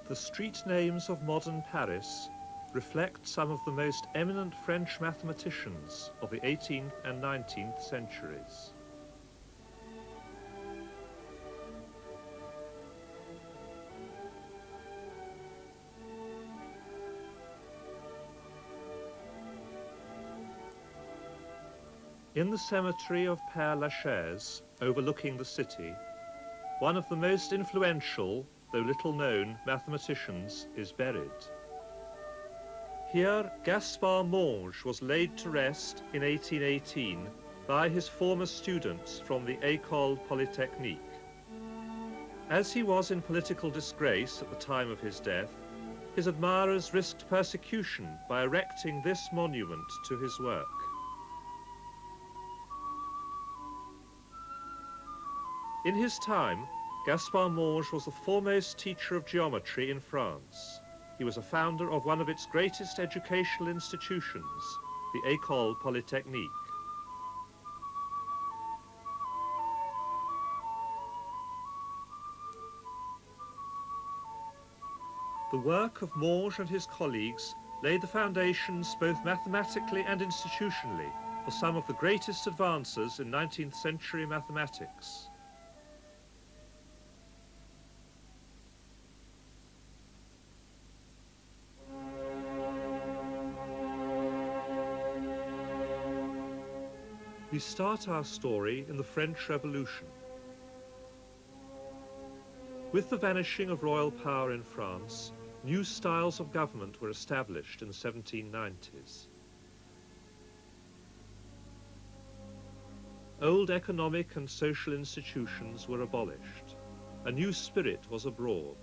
The street names of modern Paris reflect some of the most eminent French mathematicians of the 18th and 19th centuries. In the cemetery of Père Lachaise, overlooking the city, one of the most influential, though little known, mathematicians is buried. Here, Gaspard Monge was laid to rest in 1818 by his former students from the École Polytechnique. As he was in political disgrace at the time of his death, his admirers risked persecution by erecting this monument to his work. In his time, Gaspard Monge was the foremost teacher of geometry in France. He was a founder of one of its greatest educational institutions, the École Polytechnique. The work of Monge and his colleagues laid the foundations both mathematically and institutionally for some of the greatest advances in 19th century mathematics. We start our story in the French Revolution. With the vanishing of royal power in France, new styles of government were established in the 1790s. Old economic and social institutions were abolished. A new spirit was abroad.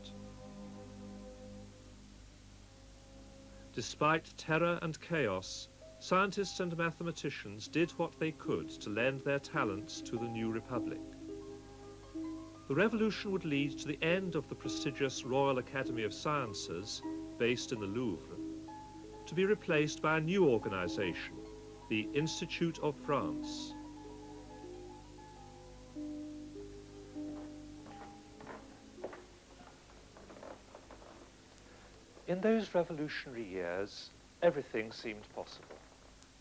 Despite terror and chaos, scientists and mathematicians did what they could to lend their talents to the new republic. The revolution would lead to the end of the prestigious Royal Academy of Sciences, based in the Louvre, to be replaced by a new organization, the Institute of France. In those revolutionary years, everything seemed possible.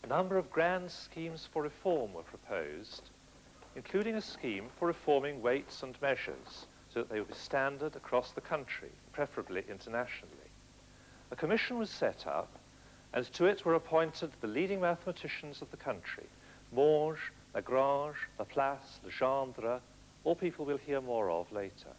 A number of grand schemes for reform were proposed, including a scheme for reforming weights and measures so that they would be standard across the country, preferably internationally. A commission was set up, and to it were appointed the leading mathematicians of the country, Monge, Lagrange, Laplace, Legendre, all people we'll hear more of later.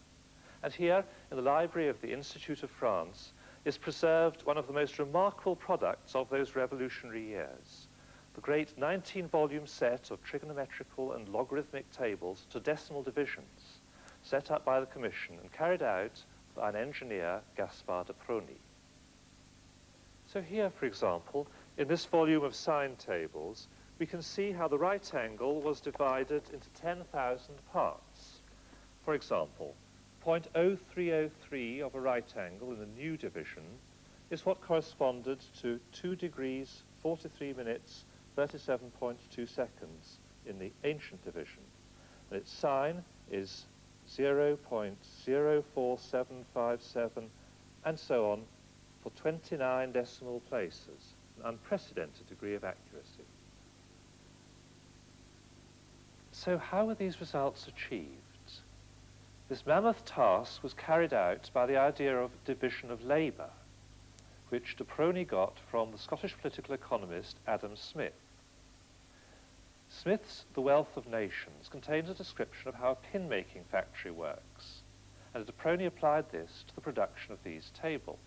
And here, in the library of the Institute of France, is preserved one of the most remarkable products of those revolutionary years, the great 19-volume set of trigonometrical and logarithmic tables to decimal divisions, set up by the Commission and carried out by an engineer, Gaspard de Prony. So here, for example, in this volume of sine tables, we can see how the right angle was divided into 10,000 parts. For example, 0.0303 of a right angle in the new division is what corresponded to 2 degrees, 43 minutes, 37.2 seconds in the ancient division. And its sine is 0.04757 and so on for 29 decimal places, an unprecedented degree of accuracy. So how were these results achieved? This mammoth task was carried out by the idea of division of labour, which de Prony got from the Scottish political economist Adam Smith. Smith's The Wealth of Nations contains a description of how a pin-making factory works, and de Prony applied this to the production of these tables.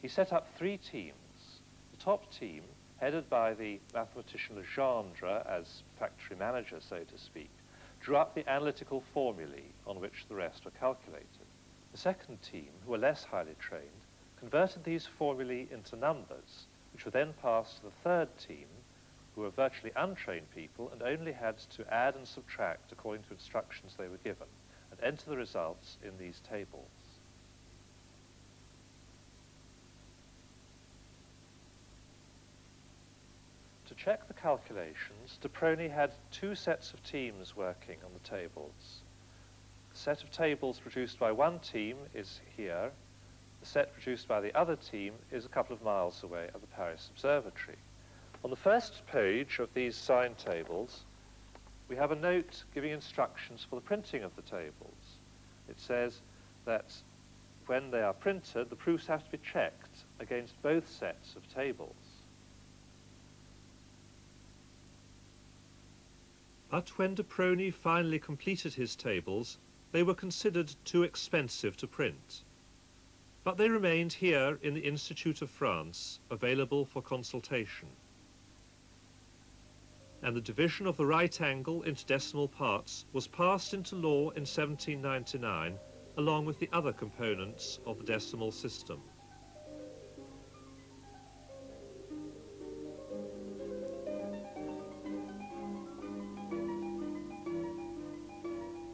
He set up 3 teams. The top team, headed by the mathematician Legendre as factory manager, so to speak, drew up the analytical formulae on which the rest were calculated. The second team, who were less highly trained, converted these formulae into numbers, which were then passed to the third team, who were virtually untrained people and only had to add and subtract according to instructions they were given, and enter the results in these tables. To check the calculations, de Prony had 2 sets of teams working on the tables. The set of tables produced by one team is here, The set produced by the other team is a couple of miles away at the Paris Observatory. On the first page of these sign tables, we have a note giving instructions for the printing of the tables. It says that when they are printed, the proofs have to be checked against both sets of tables. But when de Prony finally completed his tables, they were considered too expensive to print. But they remained here in the Institute of France, available for consultation. And the division of the right angle into decimal parts was passed into law in 1799, along with the other components of the decimal system.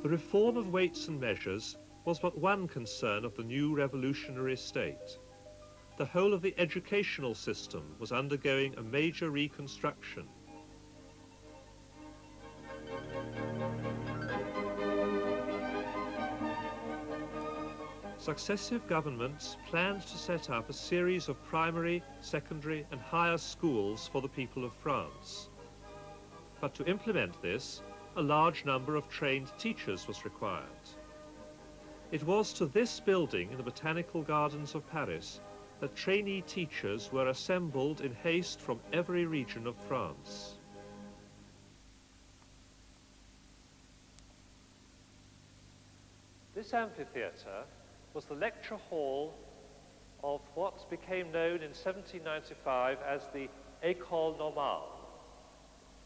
The reform of weights and measures was but one concern of the new revolutionary state. The whole of the educational system was undergoing a major reconstruction. Successive governments planned to set up a series of primary, secondary and higher schools for the people of France. But to implement this, a large number of trained teachers was required. It was to this building in the Botanical Gardens of Paris that trainee teachers were assembled in haste from every region of France. This amphitheatre was the lecture hall of what became known in 1795 as the École Normale.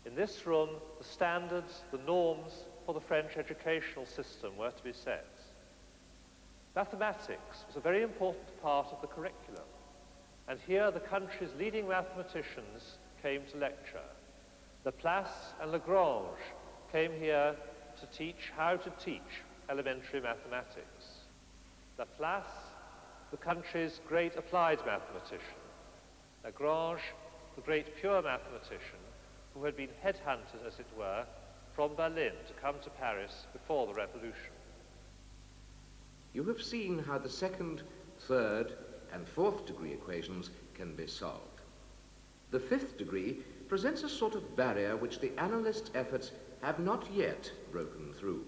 In this room, the standards, the norms for the French educational system were to be set. Mathematics was a very important part of the curriculum, and here the country's leading mathematicians came to lecture. Laplace and Lagrange came here to teach how to teach elementary mathematics. Laplace, the country's great applied mathematician. Lagrange, the great pure mathematician, who had been headhunted, as it were, from Berlin to come to Paris before the Revolution. You have seen how the second, third, and fourth degree equations can be solved. The fifth degree presents a sort of barrier which the analyst's efforts have not yet broken through.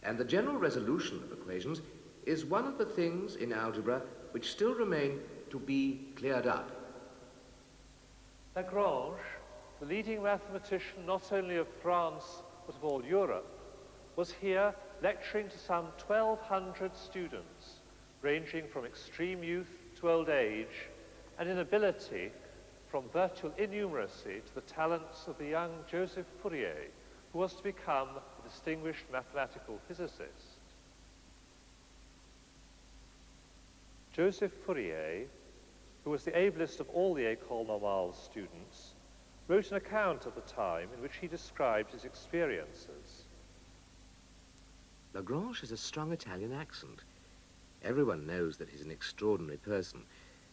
And the general resolution of equations is one of the things in algebra which still remain to be cleared up. Lagrange, the leading mathematician not only of France but of all Europe, was here lecturing to some 1,200 students, ranging from extreme youth to old age, and in ability from virtual innumeracy to the talents of the young Joseph Fourier, who was to become a distinguished mathematical physicist. Joseph Fourier, who was the ablest of all the École Normale students, wrote an account of the time in which he described his experiences. Lagrange has a strong Italian accent. Everyone knows that he's an extraordinary person,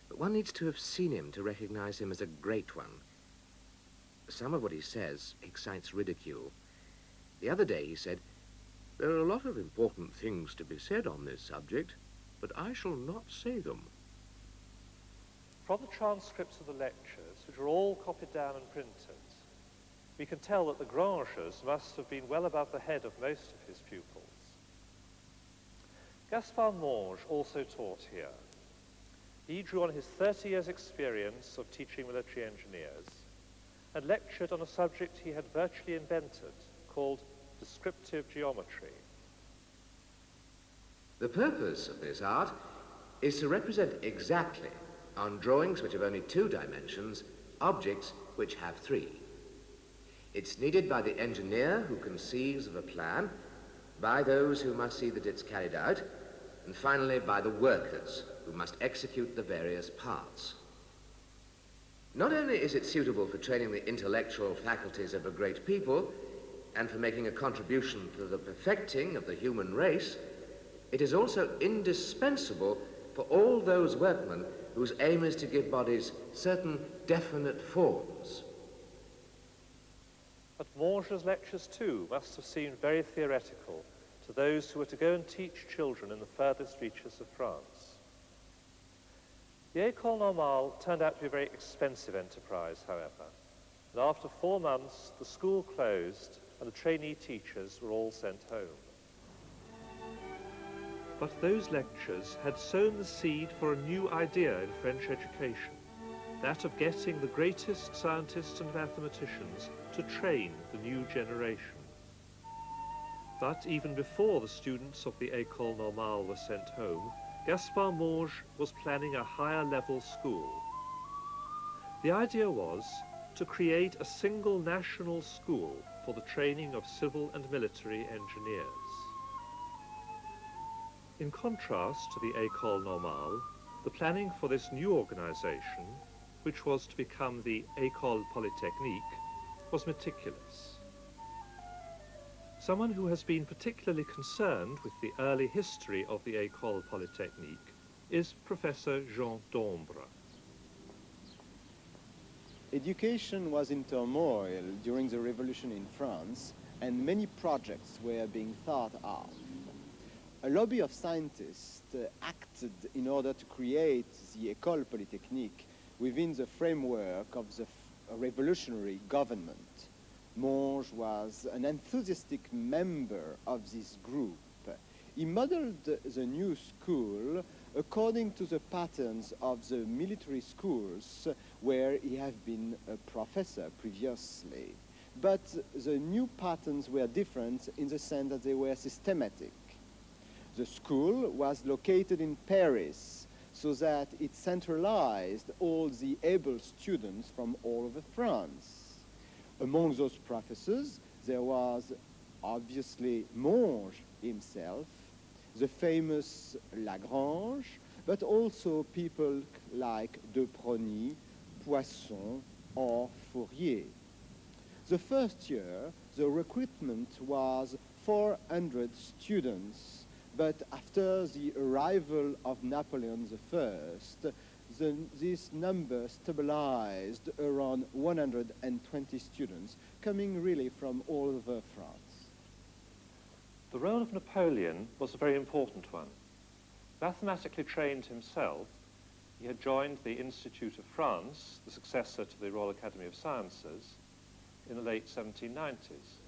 but one needs to have seen him to recognize him as a great one. Some of what he says excites ridicule. The other day he said, "There are a lot of important things to be said on this subject, but I shall not say them." From the transcripts of the lectures, which were all copied down and printed, we can tell that the Granges must have been well above the head of most of his pupils. Gaspard Monge also taught here. He drew on his 30 years' experience of teaching military engineers and lectured on a subject he had virtually invented, called descriptive geometry. The purpose of this art is to represent exactly, on drawings which have only 2 dimensions, objects which have 3. It's needed by the engineer who conceives of a plan, by those who must see that it's carried out, and finally by the workers who must execute the various parts. Not only is it suitable for training the intellectual faculties of a great people and for making a contribution to the perfecting of the human race, it is also indispensable for all those workmen whose aim is to give bodies certain definite forms. But Monge's lectures, too, must have seemed very theoretical to those who were to go and teach children in the furthest reaches of France. The École Normale turned out to be a very expensive enterprise, however. And after 4 months, the school closed and the trainee teachers were all sent home. But those lectures had sown the seed for a new idea in French education, that of getting the greatest scientists and mathematicians to train the new generation. But even before the students of the École Normale were sent home, Gaspard Monge was planning a higher level school. The idea was to create a single national school for the training of civil and military engineers. In contrast to the École Normale, the planning for this new organization, which was to become the École Polytechnique, was meticulous. Someone who has been particularly concerned with the early history of the École Polytechnique is Professor Jean d'Ombre. Education was in turmoil during the revolution in France, and many projects were being thought of. A lobby of scientists acted in order to create the École Polytechnique within the framework of the revolutionary government. Monge was an enthusiastic member of this group. He modeled the new school according to the patterns of the military schools where he had been a professor previously. But the new patterns were different in the sense that they were systematic. The school was located in Paris so that it centralized all the able students from all over France. Among those professors, there was obviously Monge himself, the famous Lagrange, but also people like de Prony, Poisson, or Fourier. The first year, the recruitment was 400 students, but after the arrival of Napoleon I, this number stabilized around 120 students, coming really from all over France. The role of Napoleon was a very important one. Mathematically trained himself, he had joined the Institute of France, the successor to the Royal Academy of Sciences, in the late 1790s.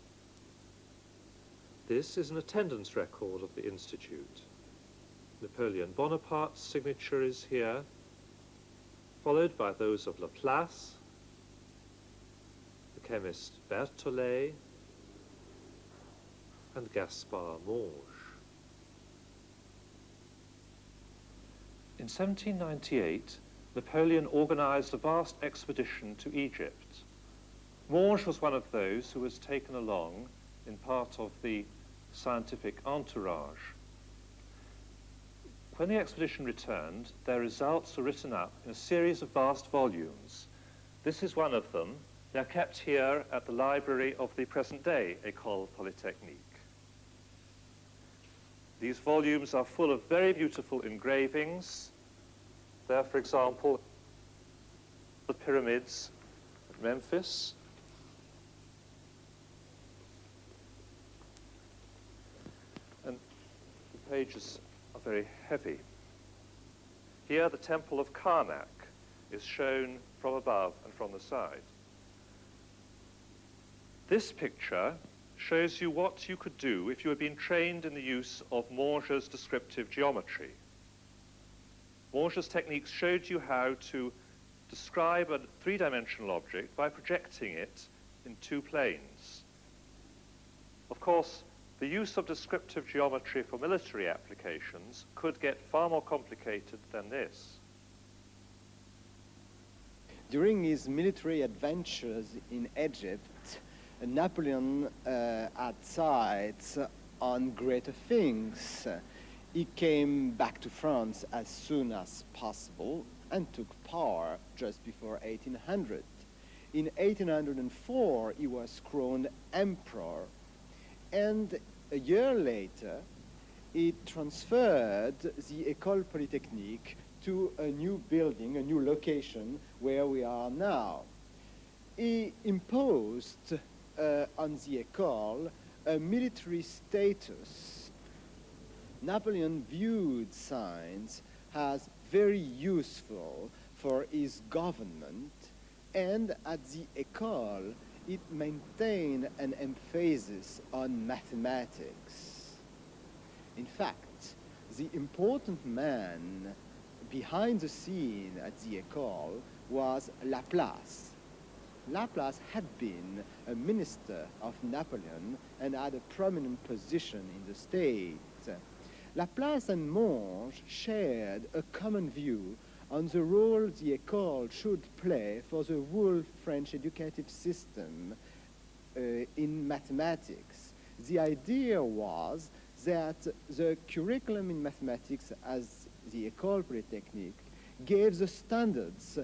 This is an attendance record of the Institute. Napoleon Bonaparte's signature is here, followed by those of Laplace, the chemist Berthollet, and Gaspard Monge. In 1798, Napoleon organized a vast expedition to Egypt. Monge was one of those who was taken along in part of the scientific entourage. When the expedition returned, their results were written up in a series of vast volumes. This is one of them. They are kept here at the library of the present-day École Polytechnique. These volumes are full of very beautiful engravings. There, for example, the pyramids at Memphis. And the pages are very heavy. Here, the temple of Karnak is shown from above and from the side. This picture shows you what you could do if you had been trained in the use of Monge's descriptive geometry. Monge's techniques showed you how to describe a three-dimensional object by projecting it in two planes. Of course, the use of descriptive geometry for military applications could get far more complicated than this. During his military adventures in Egypt, Napoleon had sights on greater things. He came back to France as soon as possible and took power just before 1800. In 1804, he was crowned emperor, and a year later, he transferred the École Polytechnique to a new building, a new location where we are now. He imposed on the École a military status. Napoleon viewed science as very useful for his government, and at the École, it maintained an emphasis on mathematics. In fact, the important man behind the scene at the École was Laplace. Laplace had been a minister of Napoleon and had a prominent position in the state. Laplace and Monge shared a common view on the role the École should play for the whole French educative system in mathematics. The idea was that the curriculum in mathematics as the École Polytechnique gave the standards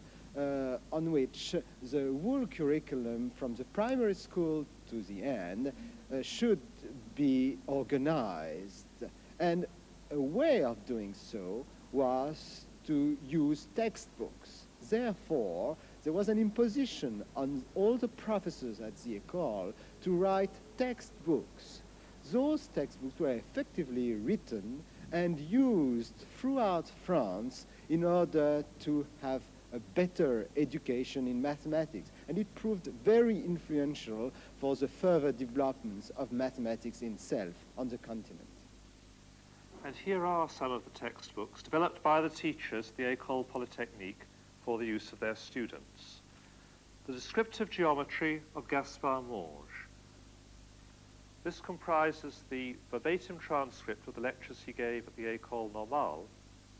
on which the whole curriculum from the primary school to the end should be organized. And a way of doing so was to use textbooks. Therefore, there was an imposition on all the professors at the École to write textbooks. Those textbooks were effectively written and used throughout France in order to have a better education in mathematics. And it proved very influential for the further developments of mathematics itself on the continent. And here are some of the textbooks developed by the teachers at the École Polytechnique for the use of their students. The Descriptive Geometry of Gaspard Monge. This comprises the verbatim transcript of the lectures he gave at the École Normale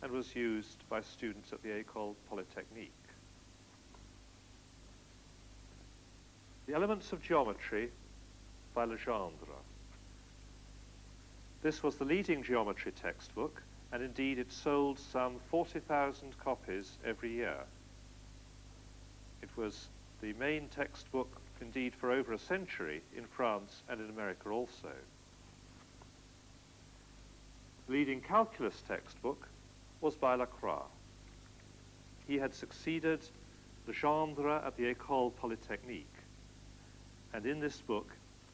and was used by students at the École Polytechnique. The Elements of Geometry by Legendre. This was the leading geometry textbook, and indeed it sold some 40,000 copies every year. It was the main textbook, indeed, for over a century in France and in America also. The leading calculus textbook was by Lacroix. He had succeeded Legendre at the École Polytechnique, and in this book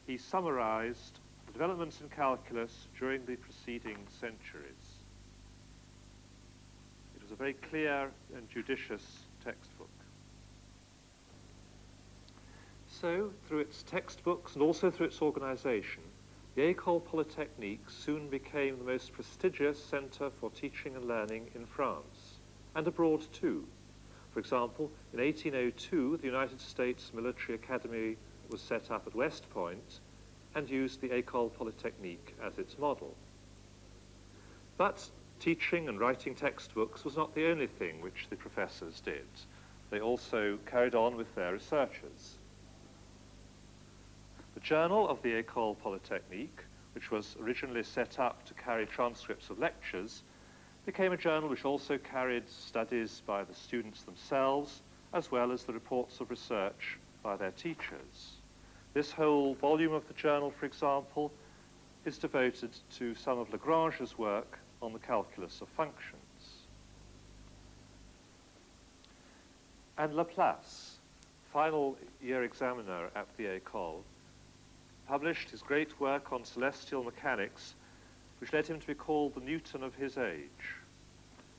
he summarized the developments in calculus during the preceding centuries. It was a very clear and judicious textbook. So, through its textbooks and also through its organization, the École Polytechnique soon became the most prestigious center for teaching and learning in France, and abroad too. For example, in 1802, the United States Military Academy was set up at West Point and used the École Polytechnique as its model. But teaching and writing textbooks was not the only thing which the professors did. They also carried on with their researches. The Journal of the École Polytechnique, which was originally set up to carry transcripts of lectures, became a journal which also carried studies by the students themselves, as well as the reports of research by their teachers. This whole volume of the journal, for example, is devoted to some of Lagrange's work on the calculus of functions. And Laplace, final year examiner at the École, published his great work on celestial mechanics, which led him to be called the Newton of his age.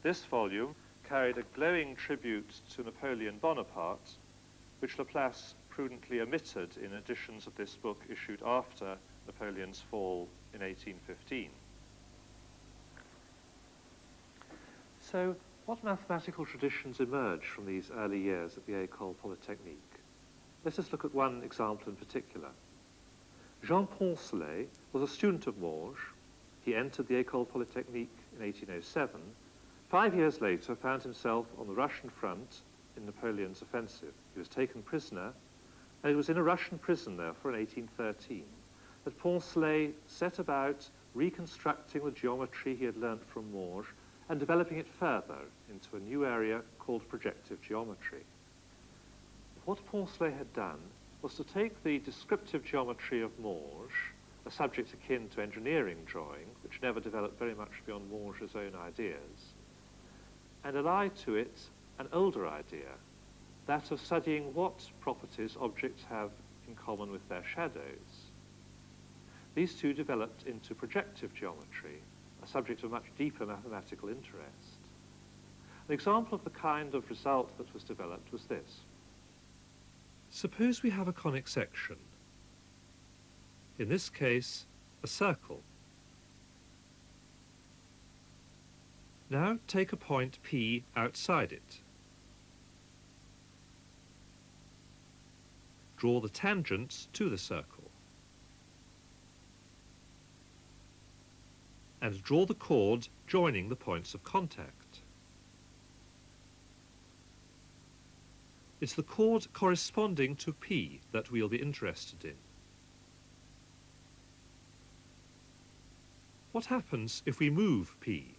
This volume carried a glowing tribute to Napoleon Bonaparte, which Laplace prudently omitted in editions of this book issued after Napoleon's fall in 1815. So, what mathematical traditions emerged from these early years at the École Polytechnique? Let us look at one example in particular. Jean Poncelet was a student of Monge. He entered the École Polytechnique in 1807. 5 years later, found himself on the Russian front in Napoleon's offensive. He was taken prisoner, and it was in a Russian prison, therefore, in 1813, that Poncelet set about reconstructing the geometry he had learnt from Monge and developing it further into a new area called projective geometry. What Poncelet had done was to take the descriptive geometry of Monge, a subject akin to engineering drawing, which never developed very much beyond Monge's own ideas, and ally to it an older idea, that of studying what properties objects have in common with their shadows. These two developed into projective geometry, a subject of much deeper mathematical interest. An example of the kind of result that was developed was this. Suppose we have a conic section. In this case, a circle. Now take a point P outside it. Draw the tangents to the circle. And draw the chord joining the points of contact. It's the chord corresponding to P that we'll be interested in. What happens if we move P?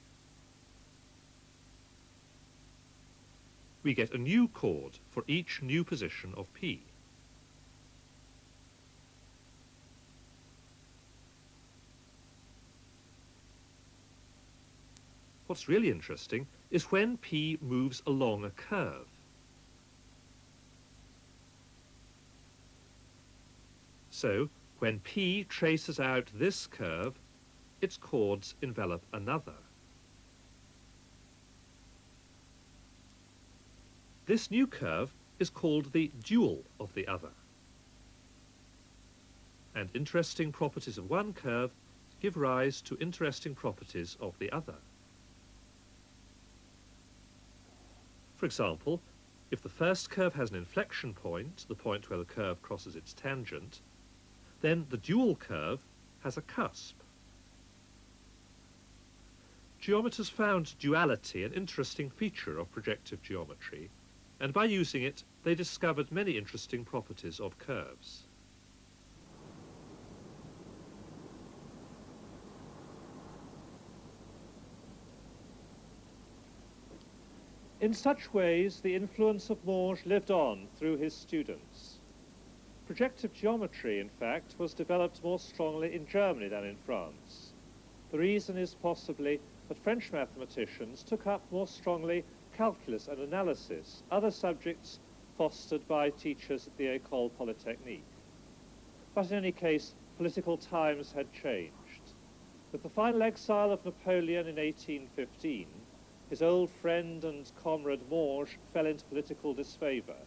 We get a new chord for each new position of P. What's really interesting is when P moves along a curve. So, when P traces out this curve, its chords envelop another. This new curve is called the dual of the other. And interesting properties of one curve give rise to interesting properties of the other. For example, if the first curve has an inflection point, the point where the curve crosses its tangent, then the dual curve has a cusp. Geometers found duality an interesting feature of projective geometry, and by using it, they discovered many interesting properties of curves. In such ways, the influence of Morge lived on through his students. Projective geometry, in fact, was developed more strongly in Germany than in France. The reason is possibly that French mathematicians took up more strongly calculus and analysis, other subjects fostered by teachers at the École Polytechnique. But in any case, political times had changed. With the final exile of Napoleon in 1815, his old friend and comrade Morge fell into political disfavor.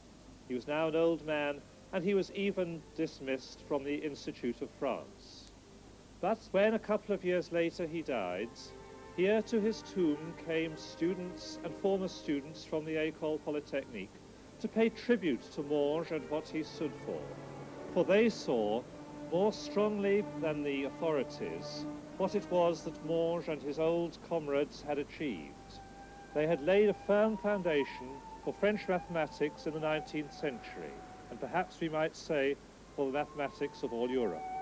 He was now an old man, and he was even dismissed from the Institute of France. But when a couple of years later he died, here to his tomb came students and former students from the École Polytechnique to pay tribute to Morge and what he stood for they saw, more strongly than the authorities, what it was that Morge and his old comrades had achieved. They had laid a firm foundation for French mathematics in the 19th century, and perhaps we might say for the mathematics of all Europe.